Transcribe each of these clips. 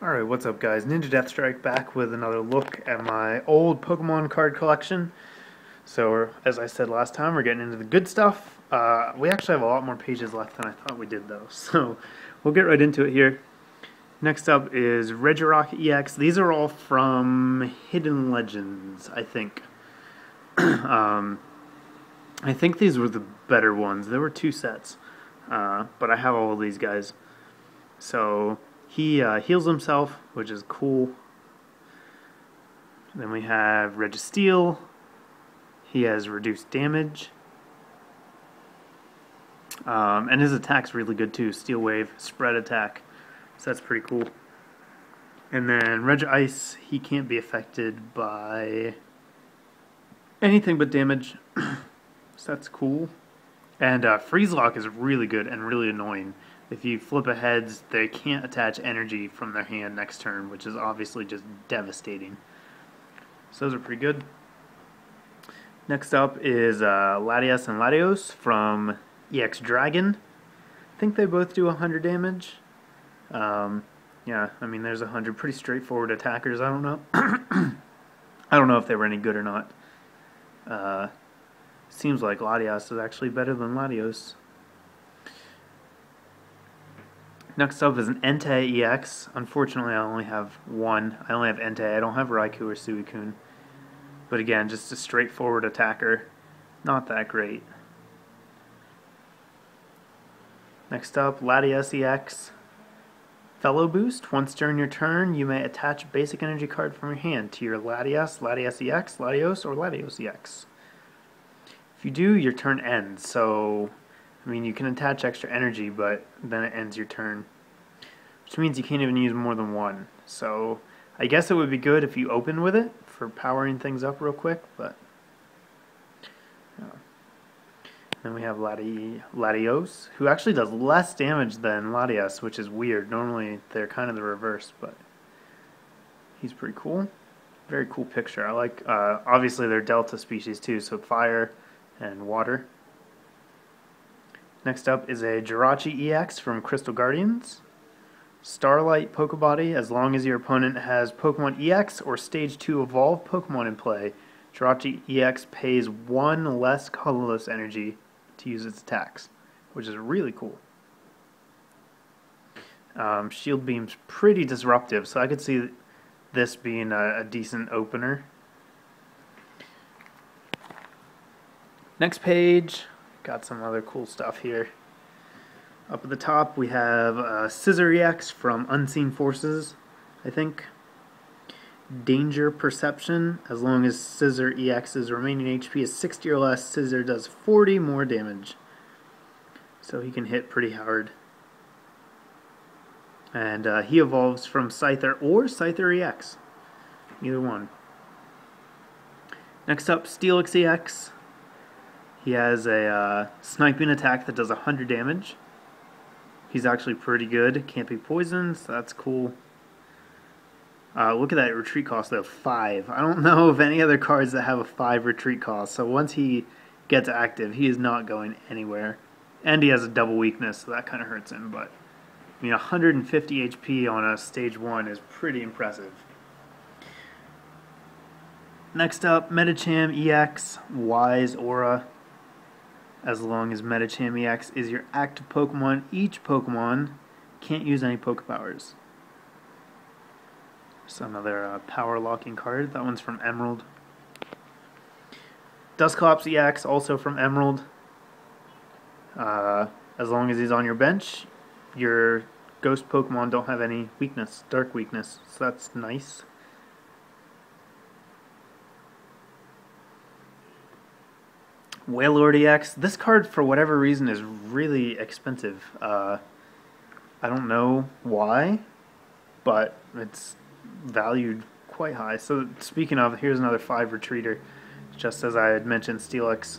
Alright, what's up guys? NinjaDeathStrike back with another look at my old Pokemon card collection. So, as I said last time, we're getting into the good stuff. We actually have a lot more pages left than I thought we did though, so we'll get right into it here. Next up is Regirock EX. These are all from Hidden Legends, I think. I think these were the better ones. There were two sets, but I have all of these guys. So he heals himself, which is cool. Then we have Registeel. He has reduced damage. And his attack's really good too. Steel Wave, spread attack. So that's pretty cool. And then Regice, he can't be affected by anything but damage. So that's cool. And Freeze Lock is really good and really annoying. If you flip a heads, they can't attach energy from their hand next turn, which is obviously just devastating. So those are pretty good. Next up is Latias and Latios from EX Dragon. I think they both do 100 damage. Yeah, I mean there's 100 pretty straightforward attackers. I don't know. I don't know if they were any good or not. Seems like Latias is actually better than Latios. Next up is an Entei EX. Unfortunately, I only have one. I only have Entei. I don't have Raikou or Suicune. But again, just a straightforward attacker. Not that great. Next up, Latias EX. Fellow Boost. Once during your turn, you may attach a basic energy card from your hand to your Latias, Latias EX, Latios, or Latios EX. If you do, your turn ends. So, I mean, you can attach extra energy, but then it ends your turn. Which means you can't even use more than one. So, I guess it would be good if you open with it for powering things up real quick, but... Then we have Latios, who actually does less damage than Latias, which is weird. Normally, they're kind of the reverse, but... He's pretty cool. Very cool picture. I like, obviously they're Delta species too, so fire and water. Next up is a Jirachi EX from Crystal Guardians. Starlight Pokebody. As long as your opponent has Pokemon EX or Stage 2 Evolved Pokemon in play, Jirachi EX pays 1 less colorless energy to use its attacks, which is really cool. Shield Beam's pretty disruptive, so I could see this being a decent opener. Next page, got some other cool stuff here. Up at the top we have Scissor EX from Unseen Forces, I think. Danger Perception. As long as Scissor EX's remaining HP is 60 or less, Scissor does 40 more damage. So he can hit pretty hard. And he evolves from Scyther or Scyther EX. Either one. Next up, Steelix EX. He has a sniping attack that does 100 damage. He's actually pretty good. Can't be poisoned, so that's cool. Look at that retreat cost though, 5. I don't know of any other cards that have a 5 retreat cost, so once he gets active, he is not going anywhere. And he has a double weakness, so that kind of hurts him, but I mean 150 HP on a stage 1 is pretty impressive. Next up, Medicham EX, Wise Aura. As long as Medicham EX is your active Pokemon, each Pokemon can't use any Pokepowers. Just another power locking card. That one's from Emerald. Dusclops EX, also from Emerald. As long as he's on your bench, your ghost Pokemon don't have any weakness, dark weakness, so that's nice. Wailord EX. This card, for whatever reason, is really expensive. I don't know why, but it's valued quite high. So speaking of, here's another 5 retreater. Just as I had mentioned, Steelix.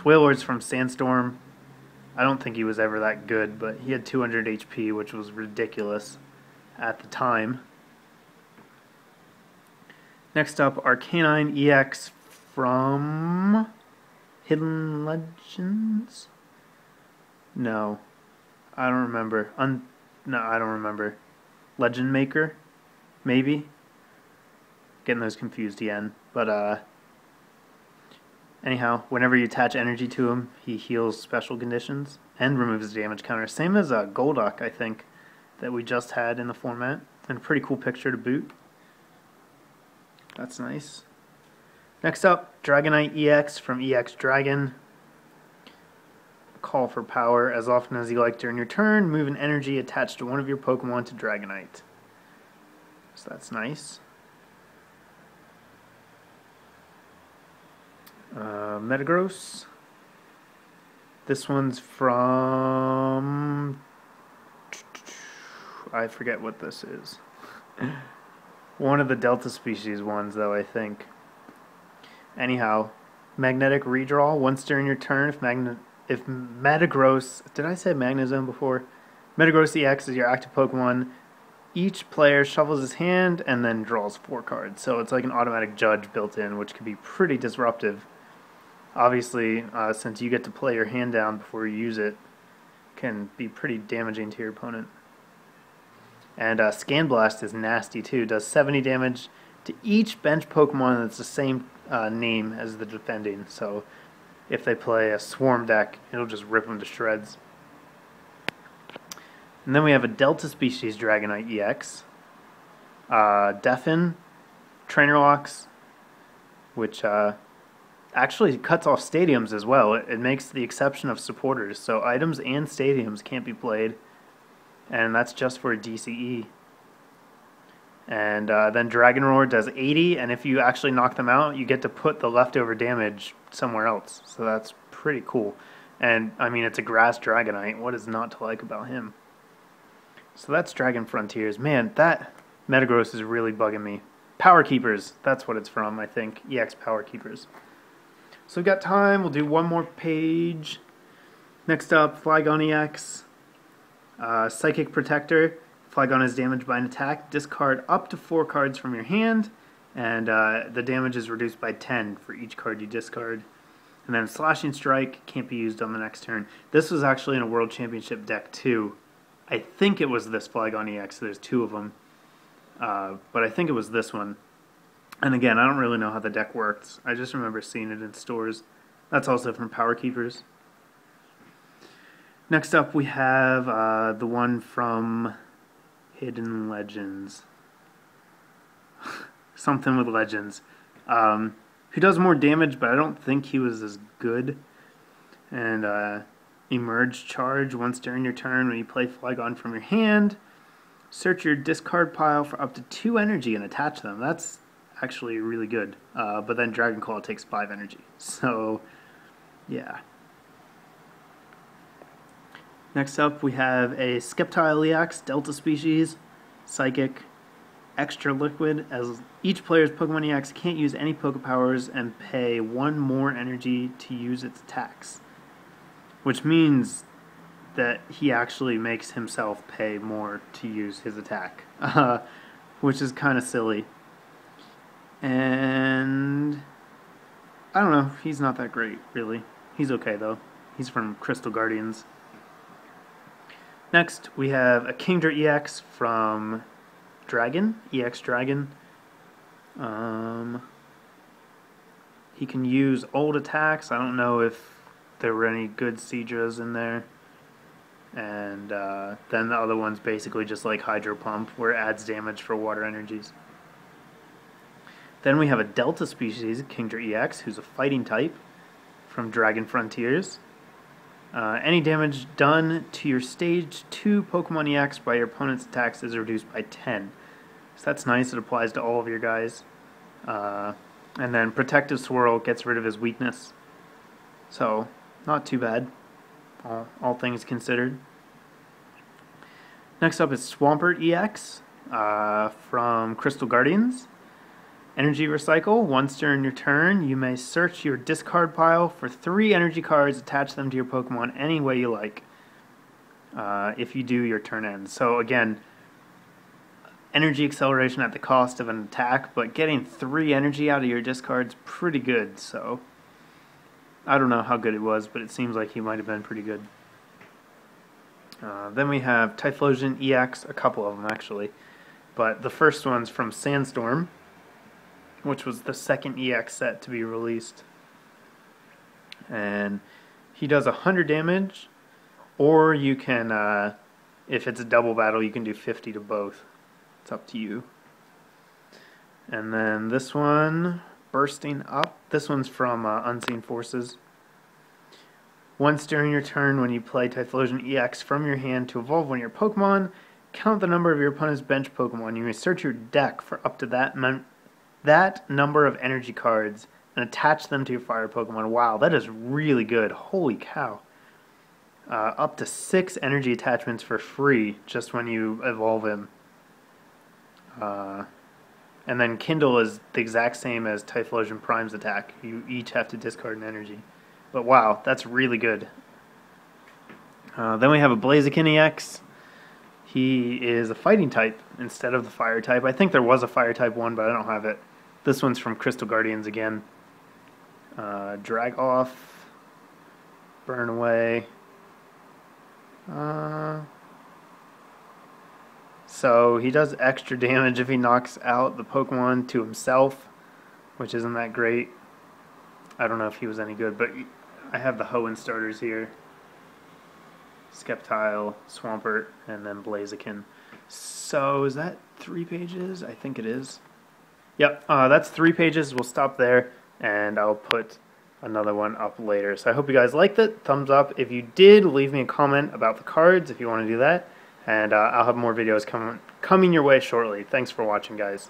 Wailord's from Sandstorm. I don't think he was ever that good, but he had 200 HP, which was ridiculous at the time. Next up, Arcanine EX from Hidden Legends? No. I don't remember. No, I don't remember. Legend Maker? maybe. Getting those confused again. But anyhow, whenever you attach energy to him, he heals special conditions and removes the damage counter. Same as Golduck, I think, that we just had in the format. And a pretty cool picture to boot. That's nice. Next up, Dragonite EX from EX Dragon. Call for power as often as you like during your turn. Move an energy attached to one of your Pokemon to Dragonite. So that's nice. Metagross. This one's from... I forget what this is. One of the Delta species ones, though, I think. Anyhow, magnetic redraw. Once during your turn, if Metagross... Did I say Magnezone before? Metagross EX is your active Pokemon. Each player shuffles his hand and then draws 4 cards. So it's like an automatic judge built in, which can be pretty disruptive. Obviously, since you get to play your hand down before you use it, can be pretty damaging to your opponent. And Scan Blast is nasty too. Does 70 damage to each bench Pokemon that's the same name as the defending. So if they play a Swarm deck, it'll just rip them to shreds. And then we have a Delta species Dragonite EX. Deafen, Trainer Locks, which actually cuts off stadiums as well. It makes the exception of supporters. So items and stadiums can't be played. And that's just for a DCE. And then Dragon Roar does 80, and if you actually knock them out, you get to put the leftover damage somewhere else. So that's pretty cool. And, I mean, it's a Grass Dragonite. What is not to like about him? So that's Dragon Frontiers. Man, that Metagross is really bugging me. Power Keepers, that's what it's from, I think. EX Power Keepers. So we've got time. We'll do one more page. Next up, Flygon EX. Psychic Protector. Flygon is damaged by an attack. Discard up to 4 cards from your hand, and the damage is reduced by 10 for each card you discard. And then Slashing Strike can't be used on the next turn. This was actually in a World Championship deck too. I think it was this Flygon EX. There's 2 of them, but I think it was this one. And again, I don't really know how the deck works. I just remember seeing it in stores. That's also from Power Keepers. Next up, we have the one from Hidden Legends. Something with Legends. Who does more damage, but I don't think he was as good. And Emerge Charge. Once during your turn, when you play Flygon from your hand, search your discard pile for up to 2 energy and attach them. That's actually really good. But then Dragon Claw takes 5 energy. So, yeah. Next up, we have a Sceptile EX, Delta species, Psychic, Extra Liquid. As each player's Pokemon EX can't use any Pokepowers and pay 1 more energy to use its attacks. Which means that he actually makes himself pay more to use his attack. Which is kind of silly. And I don't know, he's not that great, really. He's okay, though. He's from Crystal Guardians. Next, we have a Kingdra EX from Dragon, EX Dragon. He can use old attacks. I don't know if there were any good Seadras in there. And then the other one's basically just like Hydro Pump, where it adds damage for water energies. Then we have a Delta species, Kingdra EX, who's a fighting type from Dragon Frontiers. Any damage done to your Stage 2 Pokemon EX by your opponent's attacks is reduced by 10. So that's nice. It applies to all of your guys. And then Protective Swirl gets rid of his weakness. So, not too bad, all things considered. Next up is Swampert EX from Crystal Guardians. Energy Recycle. Once during your turn, you may search your discard pile for 3 energy cards, attach them to your Pokemon any way you like. If you do, your turn ends. So again, energy acceleration at the cost of an attack, but getting 3 energy out of your discard's pretty good. So I don't know how good it was, but it seems like he might have been pretty good. Then we have Typhlosion EX, a couple of them actually. But the first one's from Sandstorm, which was the second EX set to be released. And he does 100 damage, or you can, if it's a double battle, you can do 50 to both. It's up to you. And then this one, Bursting Up. This one's from Unseen Forces. Once during your turn, when you play Typhlosion EX from your hand to evolve one of your Pokemon, count the number of your opponent's bench Pokemon. You may search your deck for up to that number of energy cards and attach them to your fire Pokemon. Wow, that is really good. Holy cow. Up to 6 energy attachments for free just when you evolve him. And then Kindle is the exact same as Typhlosion Prime's attack. You each have to discard an energy. But wow, that's really good. Then we have a Blaziken EX. He is a fighting type instead of the fire type. I think there was a fire type one, but I don't have it. This one's from Crystal Guardians again. Drag Off. Burn Away. So he does extra damage if he knocks out the Pokemon to himself, which isn't that great. I don't know if he was any good, but I have the Hoenn starters here. Sceptile, Swampert, and then Blaziken. So is that 3 pages? I think it is. Yep, that's 3 pages. We'll stop there, and I'll put another one up later. So I hope you guys liked it. Thumbs up if you did. Leave me a comment about the cards if you want to do that. And I'll have more videos coming your way shortly. Thanks for watching, guys.